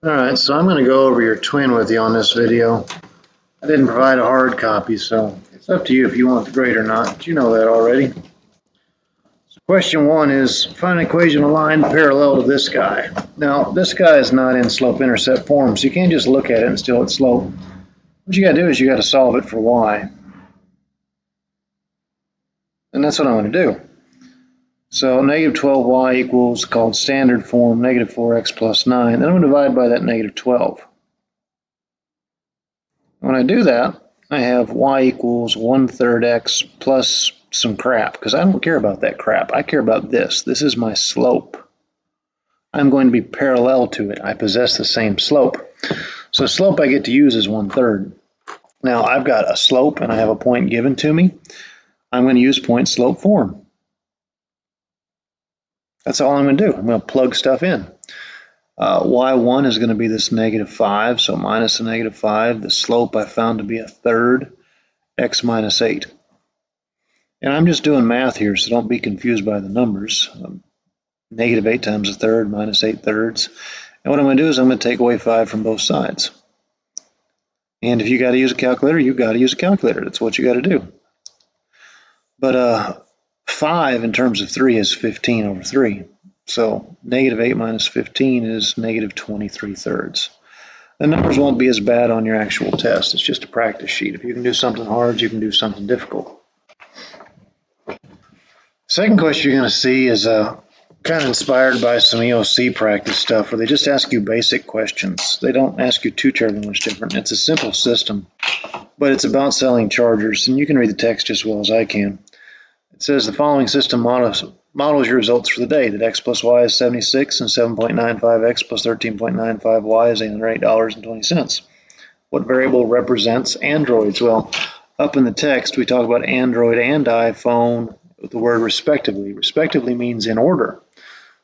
Alright, so I'm going to go over your twin with you on this video. I didn't provide a hard copy, so it's up to you if you want the grade or not, but you know that already. So question 1 is, find an equation of line parallel to this guy. Now, this guy is not in slope-intercept form, so you can't just look at it and still its slope. What you got to do is you got to solve it for y. And that's what I'm going to do. So negative 12y equals, called standard form, negative 4x plus 9. Then I'm going to divide by that negative 12. When I do that, I have y equals 1/3 x plus some crap, because I don't care about that crap. I care about this. This is my slope. I'm going to be parallel to it. I possess the same slope. So slope I get to use is 1/3. Now I've got a slope and I have a point given to me. I'm going to use point slope form. That's all I'm going to do. I'm going to plug stuff in. Y1 is going to be this negative 5, so minus a negative 5. The slope I found to be 1/3, x minus 8. And I'm just doing math here, so don't be confused by the numbers. Negative 8 times 1/3 minus 8/3. And what I'm going to do is I'm going to take away 5 from both sides. And if you got to use a calculator, you've got to use a calculator. That's what you got to do. But 5 in terms of 3 is 15 over 3. So negative 8 minus 15 is negative 23/3. The numbers won't be as bad on your actual test. It's just a practice sheet. If you can do something hard, you can do something difficult. Second question you're going to see is kind of inspired by some EOC practice stuff where they just ask you basic questions. They don't ask you too terribly much different. It's a simple system, but it's about selling chargers, and you can read the text just as well as I can. It says the following system models your results for the day, that x plus y is 76 and 7.95x plus 13.95y is $808.20. What variable represents Androids? Well, up in the text we talk about Android and iPhone with the word respectively. Respectively means in order.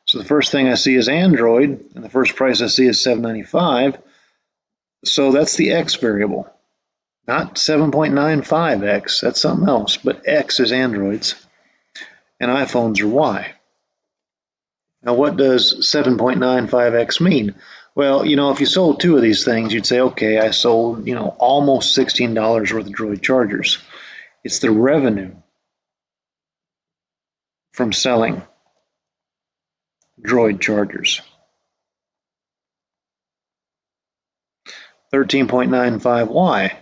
So the first thing I see is Android, and the first price I see is $7.95. So that's the x variable, not 7.95x. That's something else, but x is Androids, and iPhones are y. Now, what does 7.95x mean? Well, if you sold 2 of these things, you'd say, okay, I sold, almost $16 worth of Droid chargers. It's the revenue from selling Droid chargers. 13.95y.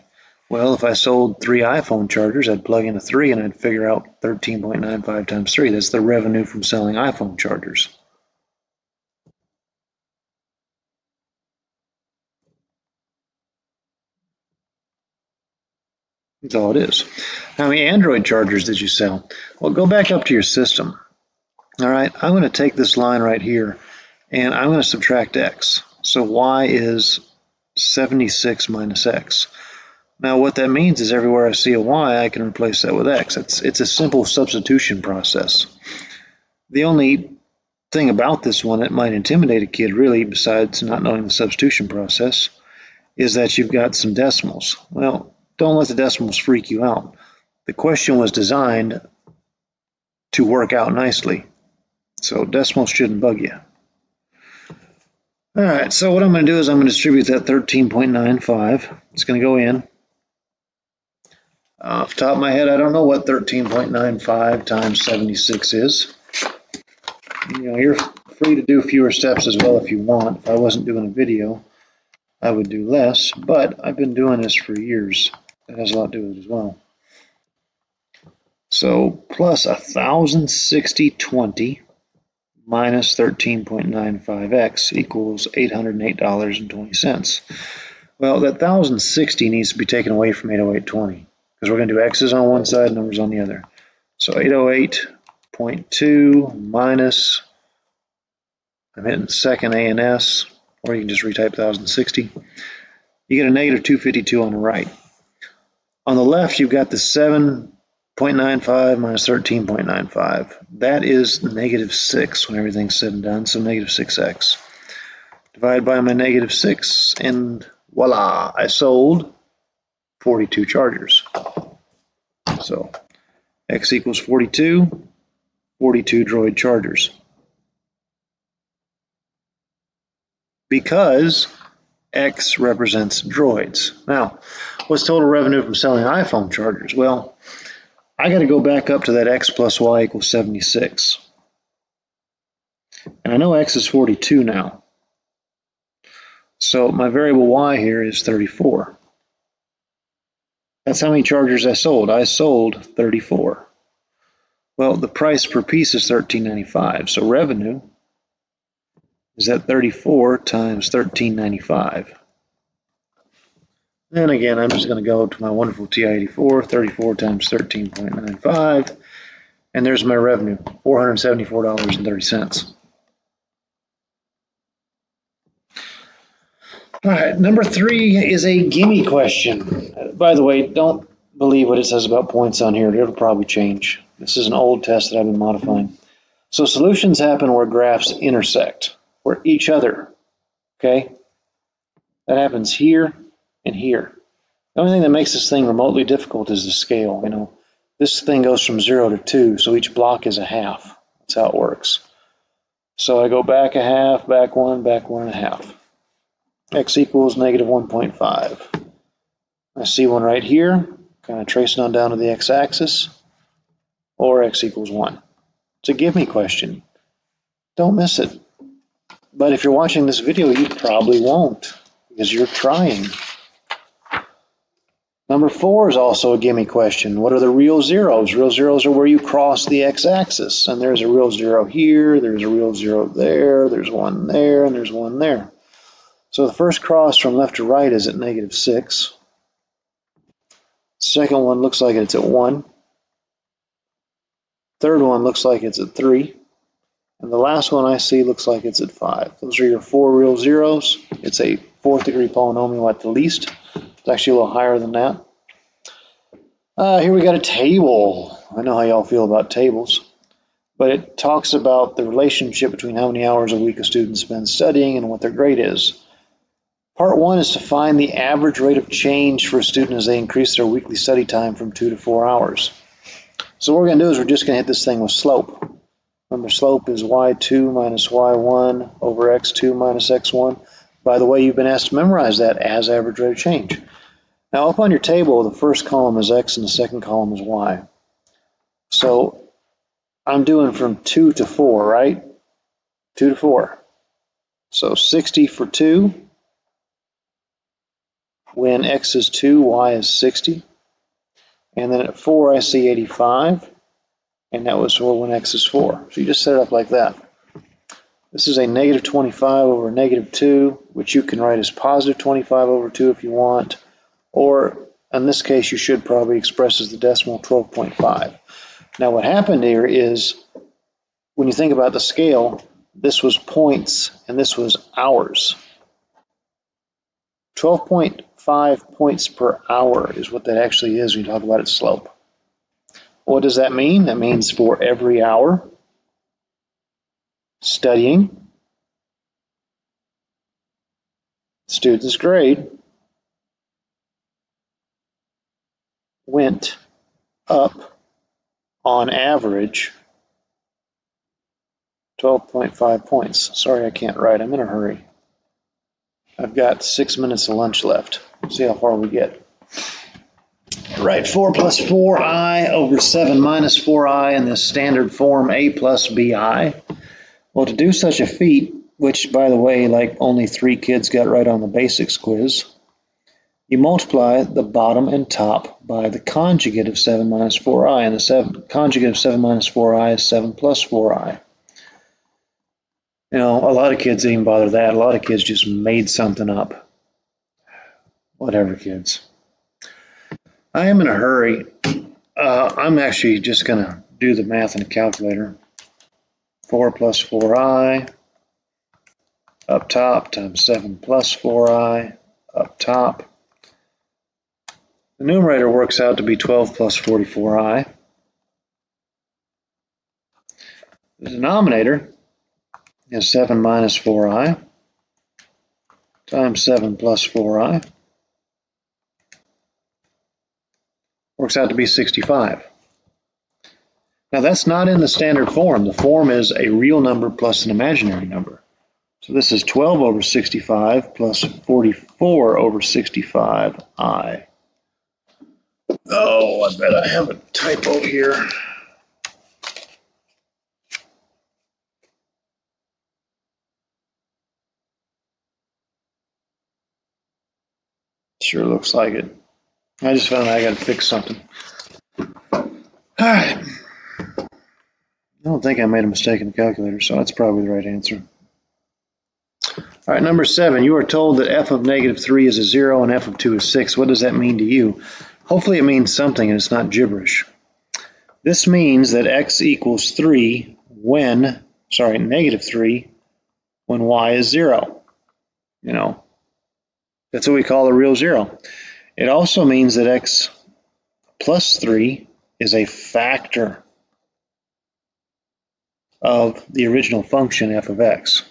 Well, if I sold 3 iPhone chargers, I'd plug in a 3 and I'd figure out 13.95 times 3. That's the revenue from selling iPhone chargers. That's all it is. How many Android chargers did you sell? Well, go back up to your system. All right, I'm going to take this line right here and I'm going to subtract x. So y is 76 minus x. Now what that means is everywhere I see a y, I can replace that with x. It's a simple substitution process. The only thing about this one that might intimidate a kid, really, besides not knowing the substitution process, is that you've got some decimals. Well, don't let the decimals freak you out. The question was designed to work out nicely, so decimals shouldn't bug you. All right, so what I'm going to do is I'm going to distribute that 13.95. It's going to go in. Off the top of my head, I don't know what 13.95 times 76 is. You're free to do fewer steps as well if you want. If I wasn't doing a video, I would do less, but I've been doing this for years. That has a lot to do with it as well. So plus 1,060.20 minus 13.95x equals $808.20. Well, that 1,060 needs to be taken away from 808.20 because we're going to do x's on one side, numbers on the other. So 808.2 minus, I'm hitting second A and S, or you can just retype 1,060. You get a negative 252 on the right. On the left, you've got the 7.95 minus 13.95. That is negative 6 when everything's said and done, so negative 6x. Divide by my negative 6, and voila, I sold 42 chargers. So x equals 42, 42 Droid chargers. Because X represents droids. Now, what's total revenue from selling iPhone chargers? Well, I got to go back up to that X plus Y equals 76. And I know X is 42 now. So my variable Y here is 34. That's how many chargers I sold. I sold 34. Well, the price per piece is $13.95. So revenue is at 34 times $13.95. And again, I'm just going to go to my wonderful TI-84, 34 times 13.95, and there's my revenue, $474.30. All right, number 3 is a gimme question. By the way, don't believe what it says about points on here. It'll probably change. This is an old test that I've been modifying. So solutions happen where graphs intersect, where each other, okay? That happens here and here. The only thing that makes this thing remotely difficult is the scale. You know, this thing goes from 0 to 2, so each block is a half. That's how it works. So I go back a half, back 1 and a half. X equals negative 1.5. I see one right here, kind of tracing on down to the x-axis, or X equals 1. It's a give me question. Don't miss it. But if you're watching this video, you probably won't, because you're trying. Number 4 is also a gimme question. What are the real zeros? Real zeros are where you cross the x-axis. And there's a real zero here, there's a real zero there, there's one there, and there's one there. So the first cross from left to right is at negative 6. Second one looks like it's at 1. Third one looks like it's at 3. And the last one I see looks like it's at 5. Those are your 4 real zeros. It's a 4th degree polynomial at the least. It's actually a little higher than that. Here we got a table. I know how y'all feel about tables. But it talks about the relationship between how many hours a week a student spends studying and what their grade is. Part 1 is to find the average rate of change for a student as they increase their weekly study time from 2 to 4 hours. So what we're going to do is we're just going to hit this thing with slope. Remember, slope is y2 minus y1 over x2 minus x1. By the way, you've been asked to memorize that as average rate of change. Now, up on your table, the first column is x and the second column is y. So I'm doing from 2 to 4, right? 2 to 4. So 60 for 2. When x is 2, y is 60. And then at 4, I see 85. And that was for when x is 4. So you just set it up like that. This is a negative 25 over negative 2, which you can write as positive 25 over 2 if you want. Or, in this case, you should probably express as the decimal 12.5. Now, what happened here is, when you think about the scale, this was points and this was hours. 12.5 points per hour is what that actually is when you talk about its slope. What does that mean? That means for every hour studying, student's grade went up on average 12.5 points. Sorry, I can't write. I'm in a hurry. I've got 6 minutes of lunch left. See how far we get. Right, 4 plus 4i over 7 minus 4i in the standard form a plus bi. Well, to do such a feat, which, by the way, like only 3 kids got right on the basics quiz, you multiply the bottom and top by the conjugate of 7 minus 4i, and the conjugate of 7 minus 4i is 7 plus 4i. You know, a lot of kids didn't even bother that. A lot of kids just made something up. Whatever, kids. I am in a hurry. I'm actually just going to do the math in a calculator. 4 plus 4i up top times 7 plus 4i up top. The numerator works out to be 12 plus 44i. The denominator is 7 minus 4i times 7 plus 4i. Works out to be 65. Now that's not in the standard form. The form is a real number plus an imaginary number. So this is 12 over 65 plus 44 over 65i. Oh, I bet I have a typo here. Sure looks like it. I just found out I got to fix something. All right. I don't think I made a mistake in the calculator, so that's probably the right answer. All right, number 7. You are told that f of -3 is a 0 and f of 2 is 6. What does that mean to you? Hopefully it means something and it's not gibberish. This means that x equals 3 when, -3 when y is 0. You know, that's what we call a real 0. It also means that x plus 3 is a factor of the original function f of x.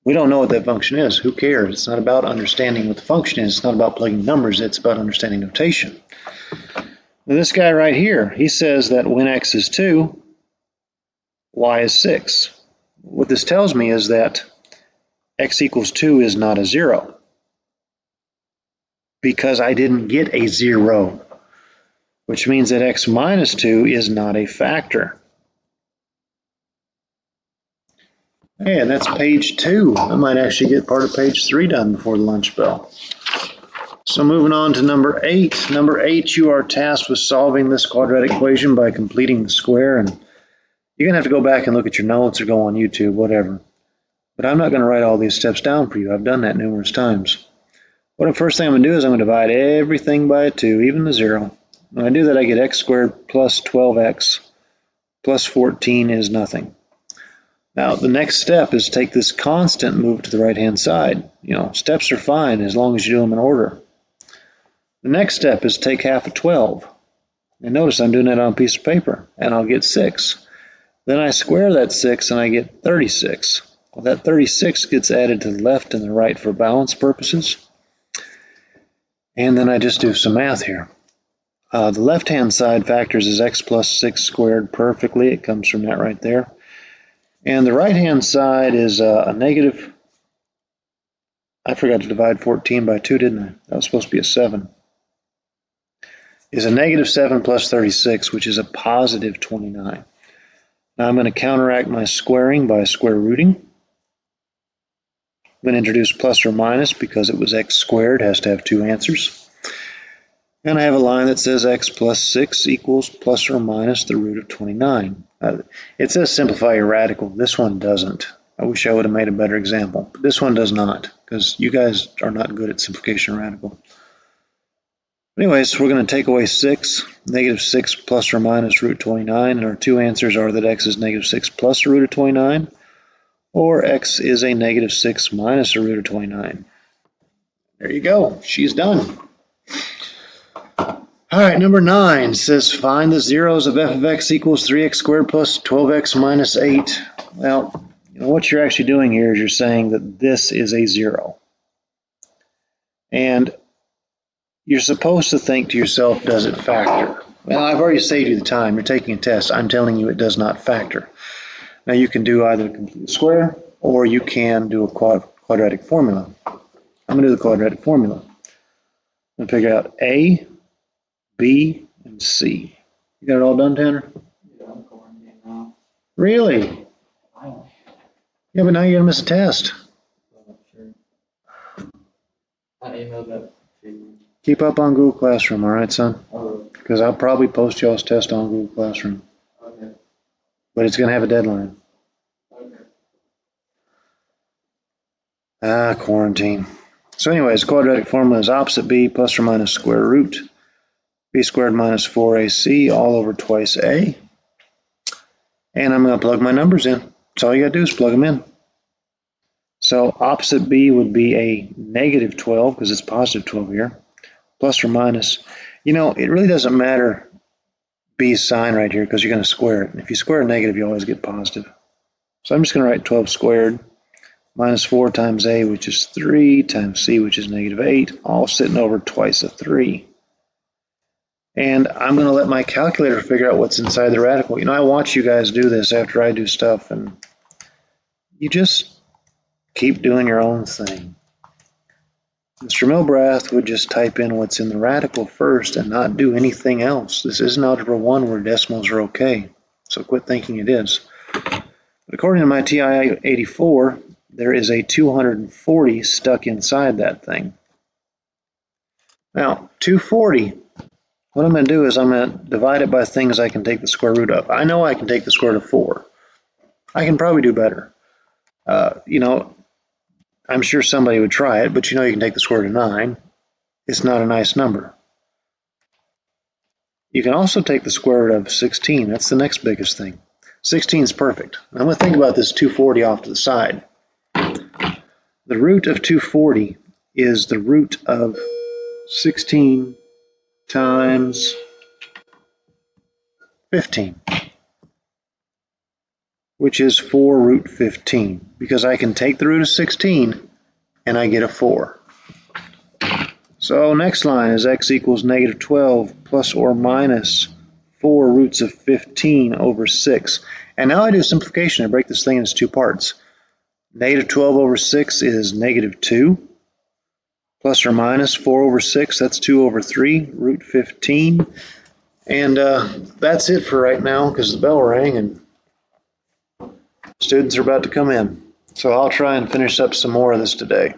We don't know what that function is. Who cares? It's not about understanding what the function is. It's not about plugging numbers. It's about understanding notation. Now, this guy right here, he says that when x is 2, y is 6. What this tells me is that x equals 2 is not a 0 because I didn't get a 0, which means that x minus 2 is not a factor. Hey, and that's page 2. I might actually get part of page 3 done before the lunch bell. So moving on to number 8. Number 8, you are tasked with solving this quadratic equation by completing the square. And you're going to have to go back and look at your notes or go on YouTube, whatever. But I'm not going to write all these steps down for you. I've done that numerous times. What the first thing I'm going to do is I'm going to divide everything by 2, even the 0. When I do that, I get x squared plus 12x plus 14 is nothing. Now, the next step is take this constant and move it to the right-hand side. You know, steps are fine as long as you do them in order. The next step is take half of 12. And notice I'm doing that on a piece of paper, and I'll get 6. Then I square that 6, and I get 36. Well, that 36 gets added to the left and the right for balance purposes. And then I just do some math here. The left-hand side factors as x plus 6 squared perfectly. It comes from that right there. And the right-hand side is a negative. I forgot to divide 14 by 2, didn't I? That was supposed to be a 7. Is a negative 7 plus 36, which is a positive 29. Now I'm going to counteract my squaring by square rooting. I'm going to introduce plus or minus because it was x squared, has to have 2 answers. And I have a line that says x plus 6 equals plus or minus the root of 29. It says simplify your radical. This one doesn't. I wish I would have made a better example. But this one does not, because you guys are not good at simplification radical. Anyways, we're going to take away 6, negative 6 plus or minus root 29, and our 2 answers are that x is negative 6 plus the root of 29, or x is a negative 6 minus the root of 29. There you go. She's done. All right, number 9 says find the zeros of f of x equals 3x squared plus 12x minus 8. Well, what you're actually doing here is you're saying that this is a 0. And you're supposed to think to yourself, does it factor? Well, I've already saved you the time. You're taking a test. I'm telling you it does not factor. Now, you can do either a complete square or you can do a quadratic formula. I'm going to do the quadratic formula. I'm going to figure out A, B, and C. You got it all done, Tanner? Yeah, I'm quarantined now. Really? Yeah, but now you're going to miss a test. Sure. I emailed that to you. Keep up on Google Classroom, all right, son? Oh, Because I'll probably post y'all's test on Google Classroom. okay. But it's going to have a deadline. Okay. Quarantine. So anyways, quadratic formula is opposite b plus or minus square root b squared minus 4ac all over twice a. And I'm going to plug my numbers in. That's all you got to do is plug them in. So opposite b would be a negative 12 because it's positive 12 here, plus or minus. You know, it really doesn't matter b's sign right here because you're going to square it. And if you square a negative, you always get positive. So I'm just going to write 12 squared minus 4 times a, which is 3, times c, which is negative 8, all sitting over twice a 3. And I'm going to let my calculator figure out what's inside the radical. You know, I watch you guys do this after I do stuff, and you just keep doing your own thing. Mr. Milbrath would just type in what's in the radical first and not do anything else. This isn't Algebra 1 where decimals are okay, so quit thinking it is. But according to my TI-84, there is a 240 stuck inside that thing. Now, 240, what I'm going to do is I'm going to divide it by things I can take the square root of. I know I can take the square root of 4. I can probably do better. I'm sure somebody would try it, but you can take the square root of 9. It's not a nice number. You can also take the square root of 16. That's the next biggest thing. 16 is perfect. I'm going to think about this 240 off to the side. The root of 240 is the root of 16 times 15, which is 4 root 15, because I can take the root of 16 and I get a 4. So next line is x equals negative 12 plus or minus 4 roots of 15 over 6. And now I do simplification. I break this thing into two parts. Negative 12 over 6 is negative 2. Plus or minus 4 over 6, that's 2 over 3, root 15. And that's it for right now because the bell rang and students are about to come in. So I'll try and finish up some more of this today.